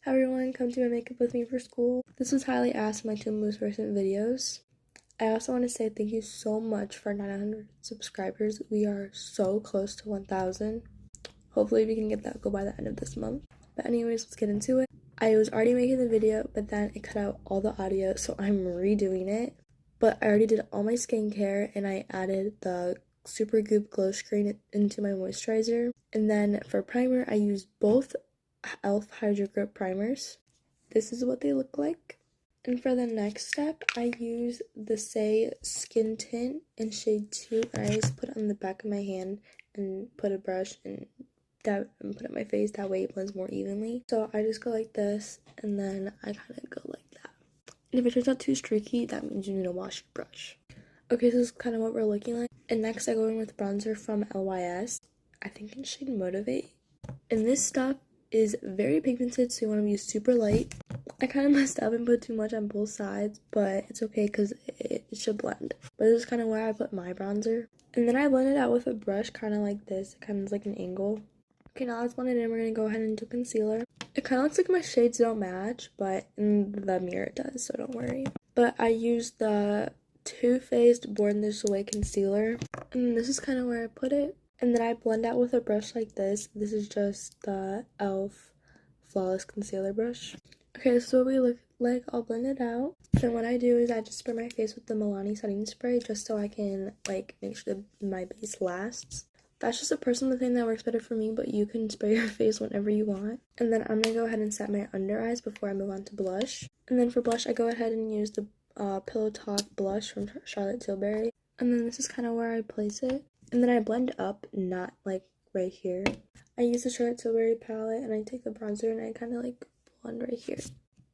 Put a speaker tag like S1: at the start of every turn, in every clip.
S1: Hi everyone, come do my makeup with me for school. This was highly asked in my two most recent videos. I also want to say thank you so much for 900 subscribers. We are so close to 1,000. Hopefully we can get that goal by the end of this month. But anyways, let's get into it. I was already making the video, but then it cut out all the audio, so I'm redoing it. But I already did all my skincare and I added the Super Goop Glow Screen into my moisturizer. And then for primer, I used both e.l.f. Hydro Grip primers. This is what they look like. And for the next step, I use the Say Skin Tint in shade 2, and I just put it on the back of my hand and put a brush and put it on my face. That way it blends more evenly. So I just go like this, and then I kind of go like that. And if it turns out too streaky, that means you need to wash your brush. Okay, so this is kind of what we're looking like. And next I go in with bronzer from LYS. I think in shade Motivate. And this stuff is very pigmented, so you want to be super light. I kind of messed up and put too much on both sides, but it's okay because it should blend. But this is kind of where I put my bronzer. And then I blend it out with a brush kind of like this. It kind of is like an angle. Okay, now let's blend it in. We're going to go ahead and do concealer. It kind of looks like my shades don't match, but in the mirror it does, so don't worry. But I used the Too Faced Born This Way concealer, and this is kind of where I put it. And then I blend out with a brush like this. This is just the e.l.f. Flawless Concealer brush. Okay, this is what we look like all blended out. Then what I do is I just spray my face with the Milani setting spray just so I can like make sure that my base lasts. That's just a personal thing that works better for me, but you can spray your face whenever you want. And then I'm gonna go ahead and set my under eyes before I move on to blush. And then for blush, I go ahead and use the Pillow Talk blush from Charlotte Tilbury. And then this is kind of where I place it. And then I blend up, not like right here. I use the Charlotte Tilbury palette and I take the bronzer and I kind of like blend right here.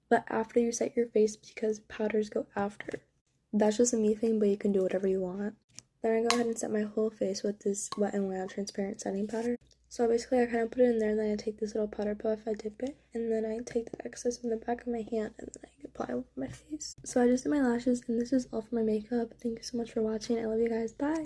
S1: But after you set your face, because powders go after. That's just a me thing, but you can do whatever you want. Then I go ahead and set my whole face with this Wet n Wild transparent setting powder. So basically I kind of put it in there and then I take this little powder puff, I dip it, and then I take the excess in the back of my hand and then I apply it over my face. So I just did my lashes and this is all for my makeup. Thank you so much for watching. I love you guys. Bye!